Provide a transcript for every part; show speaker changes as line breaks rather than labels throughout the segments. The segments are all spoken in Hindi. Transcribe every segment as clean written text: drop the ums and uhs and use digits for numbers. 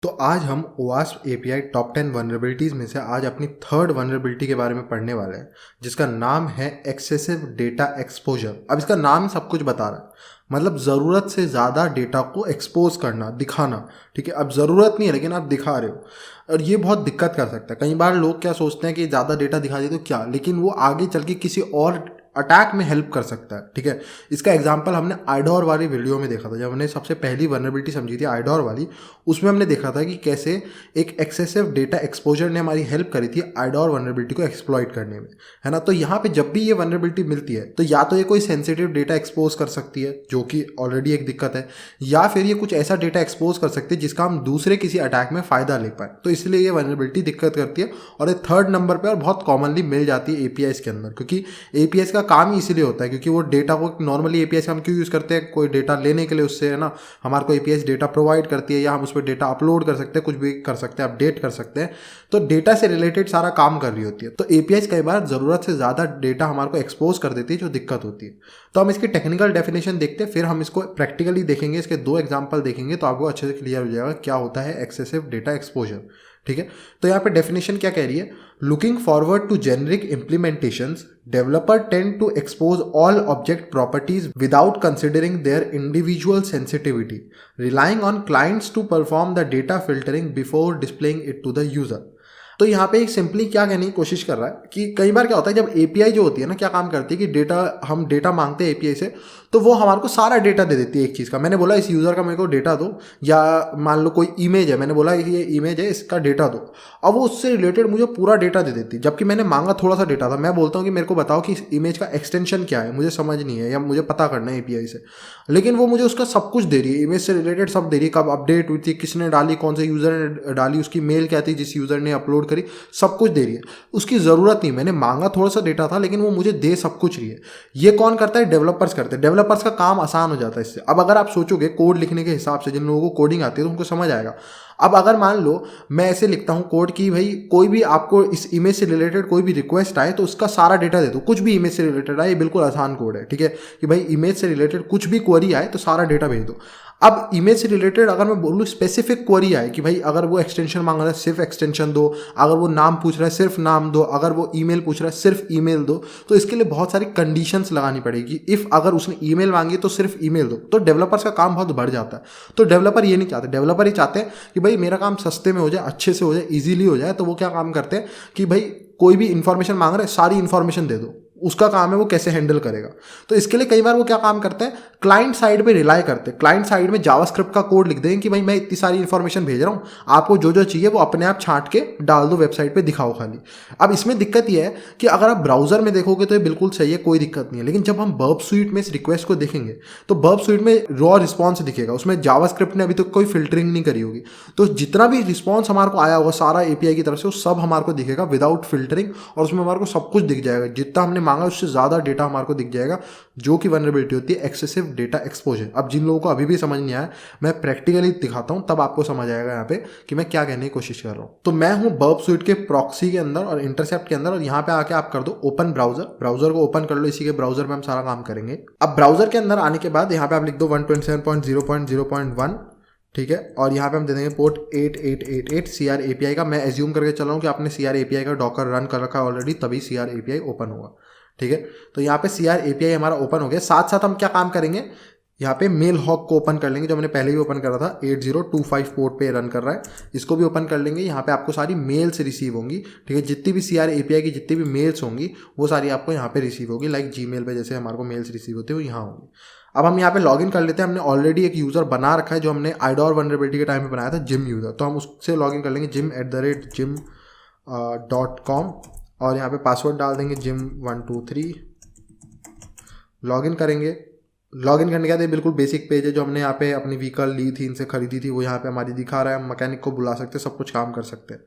तो आज हम OWASP API टॉप 10 वनरेबिलिटीज़ में से आज अपनी थर्ड वनरेबिलिटी के बारे में पढ़ने वाले हैं, जिसका नाम है एक्सेसिव डेटा एक्सपोजर। अब इसका नाम सब कुछ बता रहा है, मतलब ज़रूरत से ज़्यादा डेटा को एक्सपोज करना, दिखाना। ठीक है, अब ज़रूरत नहीं है लेकिन आप दिखा रहे हो, और ये बहुत दिक्कत कर सकता है। कई बार लोग क्या सोचते हैं कि ज़्यादा डेटा दिखा दे तो क्या, लेकिन वो आगे चल के किसी और अटैक में हेल्प कर सकता है। ठीक है, इसका एग्जांपल हमने आइडोर वाली वीडियो में देखा था। जब हमने सबसे पहली वनरेबिलिटी समझी थी आइडोर वाली, उसमें हमने देखा था कि कैसे एक एक्सेसिव डेटा एक्सपोजर ने हमारी हेल्प करी थी आइडोर वनरेबिलिटी को एक्सप्लॉइट करने में, है ना। तो यहाँ पे जब भी ये वनरेबिलिटी मिलती है तो या तो ये कोई सेंसिटिव डेटा एक्सपोज कर सकती है, जो कि ऑलरेडी एक दिक्कत है, या फिर ये कुछ ऐसा डेटा एक्सपोज कर सकती है जिसका हम दूसरे किसी अटैक में फ़ायदा ले पाए। तो इसलिए ये वनरेबिलिटी दिक्कत करती है, और ये थर्ड नंबर पर और बहुत कॉमनली मिल जाती है एपीआईज के अंदर, क्योंकि एपीआईज का काम ही इसीलिए होता है क्योंकि वो डेटा को नॉर्मली एपीआई से हम क्यों यूज़ करते हैं, कोई डेटा लेने के लिए उससे, है ना। हमारे को एपीआई डेटा प्रोवाइड करती है, या हम उस पर डेटा अपलोड कर सकते हैं, कुछ भी कर सकते हैं, अपडेट कर सकते हैं। तो डेटा से रिलेटेड सारा काम कर रही होती है। तो एपीआई कई बार ज़रूरत से ज़्यादा डेटा हमारे को एक्सपोज कर देती है, जो दिक्कत होती है। तो हम इसकी टेक्निकल डेफिनेशन देखते हैं, फिर हम इसको प्रैक्टिकली देखेंगे, इसके 2 एग्जाम्पल देखेंगे, तो आपको अच्छे से क्लियर हो जाएगा क्या होता है एक्सेसिव डेटा एक्सपोजर। ठीक है, तो यहाँ पे डेफिनेशन क्या कह रही है, looking forward to generic implementations, developer tend to expose all object properties without considering their individual sensitivity, relying on clients to perform the data filtering before displaying it to the user. तो यहाँ पे एक सिंपली क्या कहने की कोशिश कर रहा है कि कई बार क्या होता है, जब एपीआई जो होती है ना, क्या काम करती है कि हम डेटा मांगते हैं एपीआई से, तो वो हमारे को सारा डेटा दे देती है एक चीज़ का। मैंने बोला इस यूज़र का मेरे को डेटा दो, या मान लो कोई इमेज है, मैंने बोला ये इमेज है, इसका डेटा दो। अब वो उससे रिलेटेड मुझे पूरा डेटा दे देती है, जबकि मैंने मांगा थोड़ा सा डेटा था। मैं बोलता हूँ कि मेरे को बताओ कि इस इमेज का एक्सटेंशन क्या है, मुझे समझ नहीं है या मुझे पता करना है एपीआई से, लेकिन वो मुझे उसका सब कुछ दे रही है, इमेज से रिलेटेड सब दे रही है, कब अपडेट हुई थी, किसने डाली, कौन से यूज़र ने डाली, उसकी मेल क्या थी जिस यूज़र ने अपलोड करी, सब कुछ दे रही है। उसकी ज़रूरत नहीं, मैंने मांगा थोड़ा सा डेटा था, लेकिन वो मुझे दे सब कुछ रही है। ये कौन करता है, डेवलपर्स करते हैं। डेवलपर्स का काम आसान हो जाता है इससे। अब अगर आप सोचोगे कोड लिखने के हिसाब से, जिन लोगों को कोडिंग आती है तो उनको समझ आएगा। अब अगर मान लो मैं ऐसे लिखता हूँ कोड की, भाई कोई भी आपको इस इमेज से रिलेटेड कोई भी रिक्वेस्ट आए तो उसका सारा डेटा दे दो, कुछ भी इमेज से रिलेटेड आए, ये बिल्कुल आसान कोड है। ठीक है, कि भाई इमेज से रिलेटेड कुछ भी क्वेरी आए तो सारा डेटा भेज दो। अब इमेज से रिलेटेड अगर मैं बोलूँ स्पेसिफिक क्वेरी आए कि भाई अगर वो एक्सटेंशन मांग रहा है सिर्फ एक्सटेंशन दो, अगर वो नाम पूछ रहा है सिर्फ नाम दो, अगर वो ईमेल पूछ रहा है सिर्फ ईमेल दो, तो इसके लिए बहुत सारी कंडीशंस लगानी पड़ेगी। इफ़ अगर उसने ईमेल मांगी तो सिर्फ ईमेल दो, तो डेवलपर्स का काम बहुत बढ़ जाता है। तो डेवलपर ये नहीं चाहते, डेवलपर ये चाहते हैं कि भाई मेरा काम सस्ते में हो जाए, अच्छे से हो जाए, ईजिली हो जाए। तो वो क्या काम करते हैं कि भाई कोई भी इंफॉर्मेशन मांग रहा है सारी इंफॉर्मेशन दे दो, उसका काम है वो कैसे हैंडल करेगा। तो इसके लिए कई बार वो क्या काम करते हैं, क्लाइंट साइड पे रिलाई करते हैं। क्लाइंट साइड में जावास्क्रिप्ट का कोड लिख देंगे कि भाई मैं इतनी सारी इंफॉर्मेशन भेज रहा हूँ, आपको जो जो चाहिए वो अपने आप छांट के डाल दो, वेबसाइट पे दिखाओ खाली। अब इसमें दिक्कत ये है कि अगर आप ब्राउजर में देखोगे तो ये बिल्कुल सही है, कोई दिक्कत नहीं है, लेकिन जब हम बर्ब स्वीट में इस रिक्वेस्ट को देखेंगे तो बर्ब स्वीट में रॉ रिस्पॉन्स दिखेगा, उसमें जावास्क्रिप्ट ने अभी तक कोई फिल्टरिंग नहीं करी होगी। तो जितना भी रिस्पॉन्स हमारे को आया होगा सारा एपीआई की तरफ से, वो सब हमारे को दिखेगा विदाउट फिल्टरिंग, और उसमें हमारे को सब कुछ दिख जाएगा, जितना हमने मांगा उससे ज़्यादा डेटा हमारे को दिख जाएगा, जो कि वनरेबिलिटी होती है एक्सेसिव डेटा एक्सपोजर। अब जिन लोगों को अभी भी समझ नहीं आया, मैं प्रैक्टिकली दिखाता हूं, तब आपको समझ आएगा यहाँ पे कि मैं क्या कहने की कोशिश कर रहा हूं। तो मैं हूं बर्ब स्वीट के प्रॉक्सी के अंदर और इंटरसेप्ट के अंदर, और यहाँ पे आके आप कर दो ओपन ब्राउजर। ब्राउजर को ओपन कर लो, इसी के ब्राउजर में हम सारा काम करेंगे। अब ब्राउजर के अंदर आने के बाद यहाँ पे आप लिख दो 127.0.0.1। ठीक है, और यहाँ पे हम दे देंगे पोर्ट 8888 CR API का। मैं एज्यूम करके चल रहा हूँ कि आपने CR API का डॉकर रन कर रखा है ऑलरेडी, तभी CR API ओपन होगा। ठीक है, तो यहाँ पे CR API हमारा ओपन हो गया। साथ साथ हम क्या काम करेंगे, यहाँ पे मेल हॉक को ओपन कर लेंगे, जो हमने पहले भी ओपन करा था, 8025 पोर्ट पे रन कर रहा है, इसको भी ओपन कर लेंगे। यहाँ पे आपको सारी मेल्स रिसीव होंगी। ठीक है, जितनी भी CR API की जितनी भी मेल्स होंगी वो सारी आपको यहाँ पे रिसीव होगी, लाइक जीमेल पे जैसे हमारे को मेल्स रिसीव होती है वो यहाँ होंगी। अब हम यहाँ पे लॉगिन कर लेते हैं। हमने ऑलरेडी एक यूज़र बना रखा है जो हमने आइडोर वनरेबिलिटी के टाइम पे बनाया था, जिम यूज़र, तो हम उससे लॉगिन कर लेंगे gim@gim.com, और यहाँ पे पासवर्ड डाल देंगे gim123। लॉगिन करेंगे। लॉगिन करने के बाद ये बिल्कुल बेसिक पेज है, जो हमने यहाँ पे अपनी व्हीकल ली थी, इनसे खरीदी थी, वो यहाँ पे हमारी दिखा रहा है। हम मैकेनिक को बुला सकते हैं, सब कुछ काम कर सकते हैं।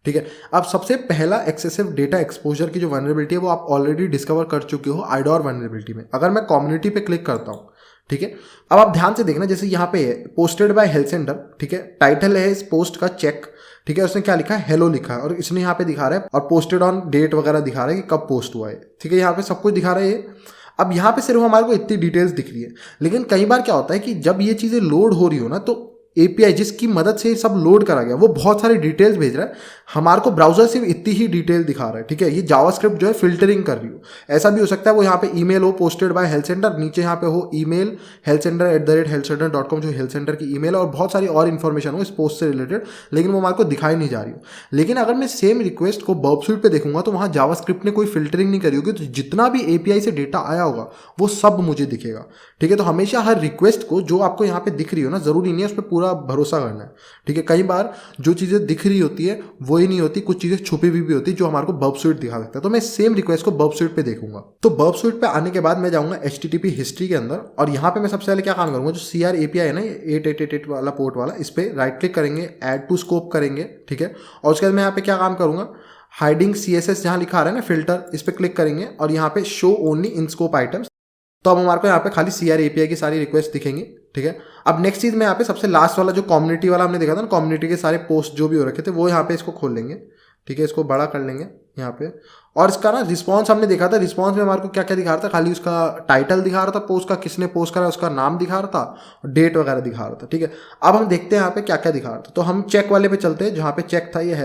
ठीक है, अब सबसे पहला एक्सेसिव डेटा एक्सपोजर की जो वनरेबिलिटी है वो आप ऑलरेडी डिस्कवर कर चुके हो आइडोर वनरेबिलिटी में। अगर मैं कम्युनिटी पे क्लिक करता हूँ, ठीक है, अब आप ध्यान से देखना, जैसे यहाँ पे है पोस्टेड बाय हेल्थ सेंटर। ठीक है, टाइटल है इस पोस्ट का चेक। ठीक है, उसने क्या लिखा है, हेलो लिखा है, और इसने यहाँ पे दिखा रहा है, और पोस्टेड ऑन डेट वगैरह दिखा रहा है कि कब पोस्ट हुआ है। ठीक है, यहाँ पे सब कुछ दिखा रहा है ये। अब यहाँ पे सिर्फ हमारे को इतनी डिटेल्स दिख रही है, लेकिन कई बार क्या होता है कि जब ये चीज़ें लोड हो रही हो ना, तो API जिसकी मदद से सब लोड करा गया वो बहुत सारी डिटेल्स भेज रहा है, हमारे को ब्राउजर सिर्फ इतनी ही डिटेल दिखा रहा है, ठीक है। ये जावास्क्रिप्ट जो है फिल्टरिंग कर रही हो। ऐसा भी हो सकता है वो यहाँ पे ईमेल हो पोस्टेड बाय हेल्थ सेंटर, नीचे यहाँ पे हो ईमेल healthcenter@healthcenter.com जो हेल्थ सेंटर की ईमेल है, और बहुत सारी और इन्फॉर्मेशन हो इस पोस्ट से रिलेटेड, लेकिन वो हमारे को दिखाई नहीं जा रही हो। लेकिन अगर मैं सेम रिक्वेस्ट को बर्बस्वीट पे देखूंगा तो वहाँ जावास्क्रिप्ट ने कोई फिल्टरिंग नहीं करी होगी, तो जितना भी API से डेटा आया होगा वो सब मुझे दिखेगा, ठीक है। तो हमेशा हर रिक्वेस्ट को जो आपको यहाँ पे दिख रही हो ना, जरूरी नहीं है उस पर पूरा भरोसा करना है, ठीक है। कई बार जो चीज़ें दिख रही होती है वही नहीं होती, कुछ चीज़ें छुपी हुई भी होती है जो हमारे को बर्बस्वीट दिखा सकता है। तो मैं सेम रिक्वेस्ट को बर्बस्वीट पे देखूंगा। तो बर्बस्वीट पे आने के बाद मैं जाऊंगा HTTP हिस्ट्री के अंदर, और यहाँ पे मैं सबसे पहले क्या काम करूंगा, जो CR API है ना 8888 वाला पोर्ट वाला, इस पर राइट क्लिक करेंगे, ऐड टू स्कोप करेंगे, ठीक है। और उसके बाद मैं यहाँ पे क्या काम करूंगा, हाइडिंग CSS जहाँ लिखा रहा है ना फिल्टर, इस पर क्लिक करेंगे और यहाँ पे show only in scope items. तो अब हमारे को यहाँ पे खाली CR API की सारी रिक्वेस्ट दिखेंगी, ठीक है। अब नेक्स्ट चीज़ में यहाँ पे सबसे लास्ट वाला जो कम्युनिटी वाला हमने देखा था ना, कम्युनिटी के सारे पोस्ट जो भी हो रखे थे वो यहाँ पे इसको खोल लेंगे, ठीक है। इसको बड़ा कर लेंगे यहाँ पे, और इसका ना रिस्पॉन्स हमने देखा था, रिस्पॉन्स में हमारे को क्या क्या दिखा रहा था, खाली उसका टाइटल दिखा रहा था पोस्ट का, किसने पोस्ट करा उसका नाम दिखा रहा था, डेट वगैरह दिखा रहा था, ठीक है। अब हम देखते हैं यहाँ पे क्या क्या दिखा रहा था। तो हम चेक वाले पे चलते हैं, जहाँ पे चेक था ये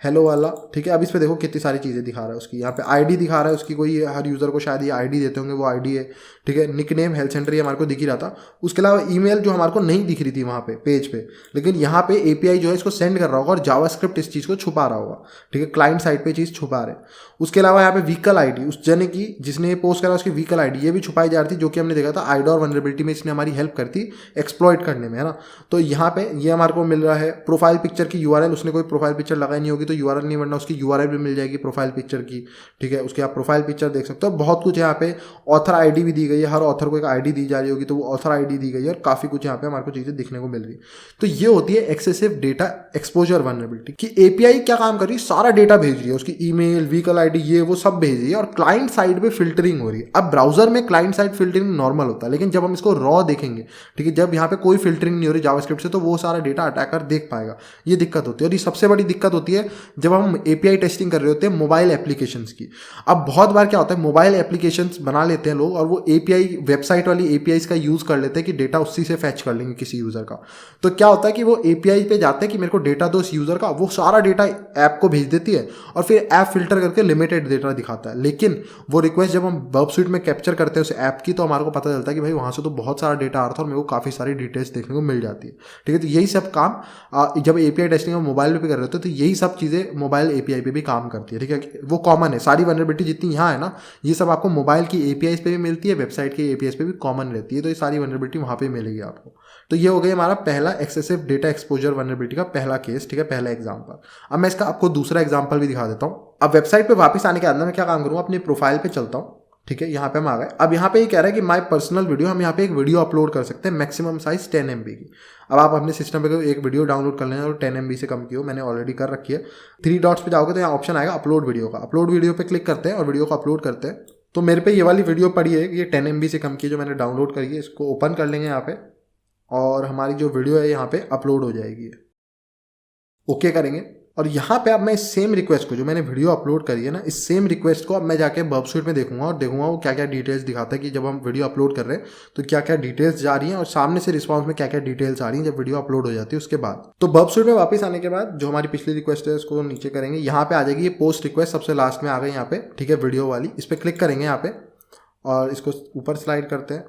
हेलो वाला, ठीक है। अब इस पे देखो कितनी सारी चीज़ें दिखा रहा है उसकी, यहाँ पे आईडी दिखा रहा है उसकी, कोई हर यूज़र को शायद ये आईडी देते होंगे, वो आईडी है, ठीक है। निक नेम हेल्थ सेंटर ये हमारे को दिख ही रहा था। उसके अलावा ईमेल जो हमारे को नहीं दिख रही थी वहाँ पे पेज पे, लेकिन यहाँ पे API जो है इसको सेंड कर रहा होगा और जावास्क्रिप्ट इस चीज़ को छुपा रहा होगा, ठीक है। क्लाइंट साइड पे चीज़ छुपा रहे। उसके अलावा यहाँ पे व्हीकल आईडी, उस जने की जिसने ये पोस्ट करा उसकी व्हीकल आईडी ये भी छुपाई जा रही थी, जो कि हमने देखा था आइडोर वनरेबिलिटी में इसने हमारी हेल्प करती एक्सप्लॉइट करने में, है ना। तो यहाँ पे ये हमारे को मिल रहा है प्रोफाइल पिक्चर की URL, उसने कोई प्रोफाइल पिक्चर लगाई नहीं होगी तो URL नहीं बनना, उसकी URL भी मिल जाएगी प्रोफाइल पिक्चर की, ठीक है। उसके आप प्रोफाइल पिक्चर देख सकते हो। बहुत कुछ यहाँ पे ऑथर आईडी भी दी गई है, हर ऑथर को एक आईडी दी जा रही होगी तो वो ऑथर आईडी दी गई है, और काफ़ी कुछ यहाँ पे हमारे को चीज़ें दिखने को मिल रही है। तो ये होती है एक्सेसिव डेटा एक्सपोजर वनरेबिलिटी कि API क्या काम कर रही है, सारा डेटा भेज रही है, उसकी ईमेल व्हीकल आईडी ये वो सब भेज रही है, और क्लाइंट साइड पे फिल्टरिंग हो रही है। अब ब्राउजर में क्लाइंट साइड फिल्टरिंग नॉर्मल होता है, लेकिन जब हम इसको रॉ देखेंगे, ठीक है, जब यहाँ पे कोई फिल्टरिंग नहीं हो रही जावास्क्रिप्ट से, तो वो सारा डेटा अटैकर देख पाएगा। ये दिक्कत होती है। और ये सबसे बड़ी दिक्कत होती है जब हम API टेस्टिंग कर रहे होते हैं मोबाइल एप्लीकेशंस की। अब बहुत बार क्या होता है, मोबाइल एप्लीकेशंस बना लेते हैं लोग और वो API वेबसाइट वाली APIs का यूज़ कर लेते हैं कि डेटा उसी से फैच कर लेंगे किसी यूज़र का। तो क्या होता है कि वो API पे जाते हैं कि मेरे को डेटा दो इस यूज़र का, वो सारा डेटा ऐप को भेज देती है और फिर ऐप फिल्टर करके लिमिटेड डेटा दिखाता है। लेकिन वो रिक्वेस्ट जब हम बर्बस्वीट में कैप्चर करते हैं उस ऐप की, तो हमारे को पता चलता है कि भाई वहाँ से तो बहुत सारा डेटा आ रहा था और मेरे को काफ़ी सारी डिटेल्स देखने को मिल जाती है, ठीक है। तो यही सब काम जब API टेस्टिंग हम मोबाइल पे कर रहे होते हैं तो यही सब चीज़ें मोबाइल API पे भी काम करती है, ठीक है। वो कॉमन है, सारी वनरेबिलिटी जितनी यहाँ है ना, ये सब आपको मोबाइल की APIs पे भी मिलती है, वेबसाइट की APIs पे भी कॉमन रहती है। तो ये सारी वनरेबिलिटी वहाँ पे मिलेगी आपको। तो ये हो गई हमारा पहला एक्सेसिव डेटा एक्सपोजर वनरेबिलिटी का पहला केस, ठीक है, पहला एग्जाम्पल। अब मैं इसका आपको दूसरा एग्जाम्पल भी दिखा देता हूँ। अब वेबसाइट पे वापस आने के अंदर मैं क्या काम करूँगा, अपनी प्रोफाइल पे चलता हूँ, ठीक है। यहाँ पे हम आ गए। अब यहाँ पे ये कह रहा है कि माय पर्सनल वीडियो, हम यहाँ पे एक वीडियो अपलोड कर सकते हैं मैक्सिमम साइज 10 MB की। अब आप अपने सिस्टम पे एक वीडियो डाउनलोड कर लेना और 10 MB से कम की हो, मैंने ऑलरेडी कर रखी है। 3 डॉट्स पे जाओगे तो यहाँ ऑप्शन आएगा अपलोड वीडियो का, अपलोड वीडियो पे क्लिक करते हैं और वीडियो को अपलोड करते हैं। तो मेरे पे ये वाली वीडियो पड़ी है, ये 10 MB से कम की जो मैंने डाउनलोड करी है। इसको ओपन कर लेंगे यहाँ पे और हमारी जो वीडियो है यहाँ पे अपलोड हो जाएगी। ओके करेंगे और यहाँ पे अब मैं इस सेम रिक्वेस्ट को, जो मैंने वीडियो अपलोड करी है ना, इस सेम रिक्वेस्ट को अब मैं जाके बर्बस्वीट में देखूंगा और देखूंगा वो क्या क्या डिटेल्स दिखाता है कि जब हम वीडियो अपलोड कर रहे हैं तो क्या क्या डिटेल्स जा रही हैं और सामने से रिस्पांस में क्या क्या डिटेल्स आ रही हैं जब वीडियो अपलोड हो जाती है उसके बाद। तो बर्बस्वीट में वापस आने के बाद जो हमारी पिछली रिक्वेस्ट है उसको नीचे करेंगे, यहाँ पे आ जाएगी ये पोस्ट रिक्वेस्ट, सबसे लास्ट में आ गई यहाँ पे, ठीक है, वीडियो वाली। इस पर क्लिक करेंगे यहाँ पे और इसको ऊपर स्लाइड करते हैं,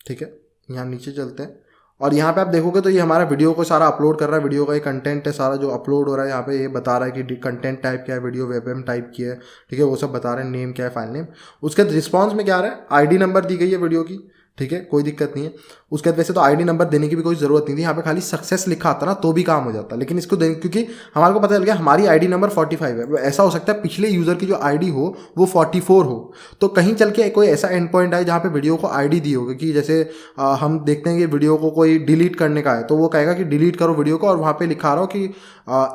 ठीक है। यहाँ नीचे चलते हैं और यहाँ पे आप देखोगे तो ये हमारा वीडियो को सारा अपलोड कर रहा है। वीडियो का ये कंटेंट है सारा जो अपलोड हो रहा है, यहाँ पे ये बता रहा है कि कंटेंट टाइप क्या है, वीडियो वेबएम टाइप की है, ठीक है, वो सब बता रहे हैं, नेम क्या है, फाइल नेम। उसके बाद रिस्पॉन्स में क्या आ रहा है, आईडी नंबर दी गई है वीडियो की, ठीक है, कोई दिक्कत नहीं है। उसके बाद वैसे तो आईडी नंबर देने की भी कोई ज़रूरत नहीं थी, यहाँ पे खाली सक्सेस लिखा आता ना तो भी काम हो जाता, लेकिन इसको देने क्योंकि हमारे को पता चल गया हमारी आईडी नंबर 45 है। ऐसा हो सकता है पिछले यूज़र की जो आईडी हो वो 44 हो, तो कहीं चल के कोई ऐसा एंड पॉइंट आए जहाँ पे वीडियो को आईडी दी होगी कि जैसे हम देखते हैं कि वीडियो को कोई डिलीट करने का है तो वो कहेगा कि डिलीट करो वीडियो को और वहाँ पे लिखा रहा हो कि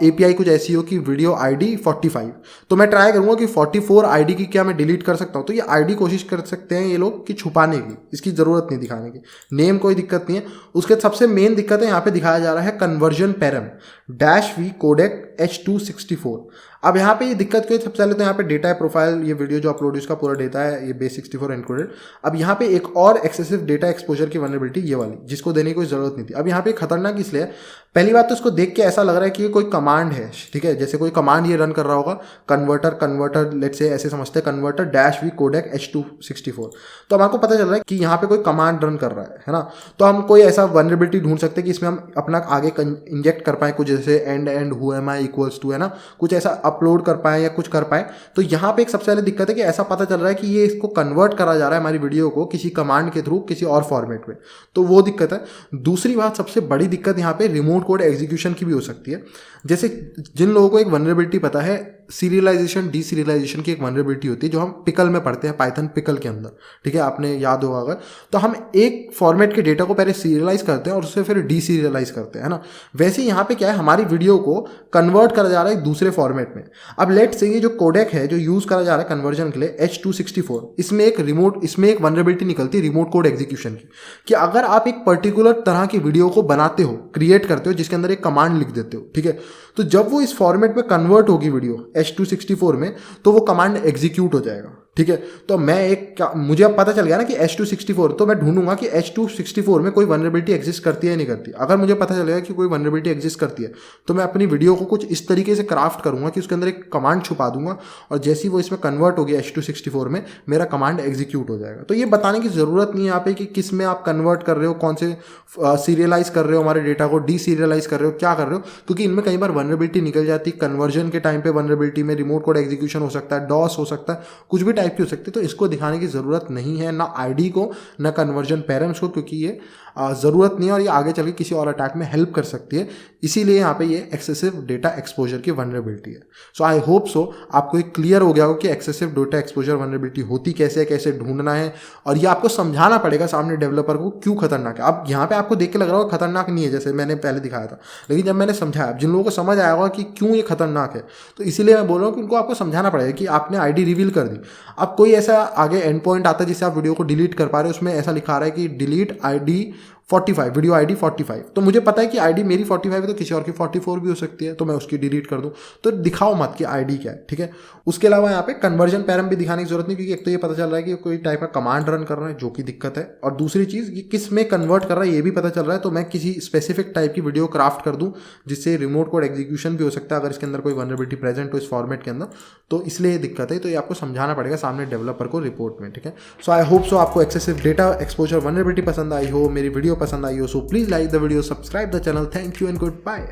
API कुछ ऐसी हो कि वीडियो आईडी 45। तो मैं ट्राई करूँगा कि 44 आईडी की क्या मैं डिलीट कर सकता हूँ। तो ये आईडी कोशिश कर सकते हैं ये लोग कि छुपाने की, इसकी ज़रूरत नहीं दिखाने की। नेम कोई दिक्कत नहीं है। उसके सबसे मेन दिक्कत है यहाँ पे दिखाया जा रहा है conversion param -v codec H264। अब यहाँ पे ये दिक्कत क्यों है? सबसे पहले तो यहाँ पे डेटा प्रोफाइल, ये वीडियो जो अपलोड है उसका पूरा डेटा है, ये base64 एनकोडेड। अब यहाँ पे एक और एक्सेसिव डेटा एक्सपोजर की वनरेबिलिटी ये वाली, जिसको देने की कोई जरूरत नहीं थी। अब यहाँ पे खतरनाक इसलिए है, पहली बात तो इसको देख के ऐसा लग रहा है कि ये कोई कमांड है, ठीक है, जैसे कोई कमांड ये रन कर रहा होगा, कन्वर्टर लेट्स से ऐसे समझते हैं, कन्वर्टर -v कोडेक H264। तो अब आपको पता चल रहा है कि यहाँ पे कोई कमांड रन कर रहा है ना। तो हम कोई ऐसा वनरेबिलिटी ढूंढ सकते हैं कि इसमें हम अपना आगे इंजेक्ट कर पाए, कुछ जैसे and who am I equals to, है ना, कुछ ऐसा अपलोड कर पाए या कुछ कर पाए। तो यहाँ पे एक सबसे पहले दिक्कत है कि ऐसा पता चल रहा है कि ये इसको कन्वर्ट करा जा रहा है हमारी वीडियो को किसी कमांड के थ्रू किसी और फॉर्मेट में, तो वो दिक्कत है। दूसरी बात, सबसे बड़ी दिक्कत यहाँ पे रिमोट कोड एग्जीक्यूशन की भी हो सकती है। जैसे जिन लोगों को एक वनरेबिलिटी पता है, सीरियलाइजेशन डीसीरियलाइजेशन की एक वनरेबिलिटी होती है जो हम पिकल में पढ़ते हैं, पाइथन पिकल के अंदर, ठीक है, आपने याद होगा अगर। तो हम एक फॉर्मेट के डेटा को पहले सीरियलाइज करते हैं और उससे फिर डीसीरियलाइज करते हैं, है ना। वैसे यहाँ पे क्या है, हमारी वीडियो को कन्वर्ट करा जा रहा है एक दूसरे फॉर्मेट में। अब लेट से ये जो कोडेक है जो यूज करा जा रहा है कन्वर्जन के लिए H264, इसमें एक वनरेबिलिटी निकलती है रिमोट कोड एग्जीक्यूशन की, कि अगर आप एक पर्टिकुलर तरह की वीडियो को बनाते हो, क्रिएट करते हो, जिसके अंदर एक कमांड लिख देते हो, ठीक है, तो जब वो इस फॉर्मेट में कन्वर्ट होगी वीडियो H264 में, तो वो कमांड एग्जीक्यूट हो जाएगा, ठीक है। तो मुझे अब पता चल गया ना कि H264, तो मैं ढूंढूंगा कि H264 में कोई वनरेबिलिटी एग्जिस्ट करती है या नहीं करती। अगर मुझे पता चलेगा कि कोई वनरेबिलिटी एग्जिस्ट करती है, तो मैं अपनी वीडियो को कुछ इस तरीके से क्राफ्ट करूंगा कि उसके अंदर एक कमांड छुपा दूंगा, और जैसे ही वो इसमें कन्वर्ट हो गया H264 में, मेरा कमांड एग्जीक्यूट हो जाएगा। तो ये बताने की जरूरत नहीं है यहाँ पे कि किस में आप कन्वर्ट कर रहे हो, कौन से सीरियलाइज कर रहे हो हमारे डेटा को, डीसीरियलाइज कर रहे हो, क्या कर रहे हो, क्योंकि इनमें कई बार वनरेबिलिटी निकल जाती है। कन्वर्जन के टाइम पे वनरेबिलिटी में रिमोट कोड एग्जीक्यूशन हो सकता है, डॉस हो सकता है, कुछ भी टाइप की हो सकती है। तो इसको दिखाने की ज़रूरत नहीं है, ना आईडी को, ना कन्वर्जन पैरम्स को, क्योंकि ये ज़रूरत नहीं है और ये आगे चल के किसी और अटैक में हेल्प कर सकती है। इसीलिए यहाँ पे ये एक्सेसिव डेटा एक्सपोजर की वनरेबिलिटी है। सो आई होप सो आपको ये क्लियर हो गया हो कि एक्सेसिव डेटा एक्सपोजर वनरेबिलिटी होती कैसे है, कैसे ढूंढना है, और ये आपको समझाना पड़ेगा सामने डेवलपर को क्यों खतरनाक है। अब यहाँ पे आपको देख के लग रहा होगा खतरनाक नहीं है, जैसे मैंने पहले दिखाया था, लेकिन जब मैंने समझाया, जिन लोगों को समझ आया होगा कि क्यों ये खतरनाक है, तो इसीलिए मैं बोल रहा हूँ कि उनको आपको समझाना पड़ेगा कि आपने आईडी रिवील कर दी। अब कोई ऐसा आगे एंड पॉइंट आता है जिससे आप वीडियो को डिलीट कर पा रहे हो, उसमें ऐसा लिखा रहा है कि डिलीट आईडी 45, वीडियो आईडी 45, तो मुझे पता है कि आईडी मेरी 45 है, तो किसी और की 44 भी हो सकती है, तो मैं उसकी डिलीट कर दूं। तो दिखाओ मत कि आईडी क्या है, ठीक है। उसके अलावा यहाँ पे कन्वर्जन पैरम भी दिखाने की जरूरत नहीं, क्योंकि एक तो ये पता चल रहा है कि कोई टाइप का कमांड रन कर रहा है, जो कि दिक्कत है, और दूसरी चीज़ ये किस में कन्वर्ट कर रहा है ये भी पता चल रहा है। तो मैं किसी स्पेसिफिक टाइप की वीडियो क्राफ्ट कर दूँ जिससे रिमोट कोड एग्जीक्यूशन भी हो सकता है अगर इसके अंदर कोई वनरेबिलिटी प्रेजेंट हो इस फॉर्मेट के अंदर, तो इसलिए दिक्कत है। तो ये आपको समझाना पड़ेगा सामने डेवलपर को रिपोर्ट में, ठीक है। सो आई होप सो आपको एक्सेसिव डेटा एक्सपोजर वनरेबिलिटी पसंद आई हो, मेरी वीडियो पसंद आई हो। So please like the video, subscribe the channel. Thank you and goodbye.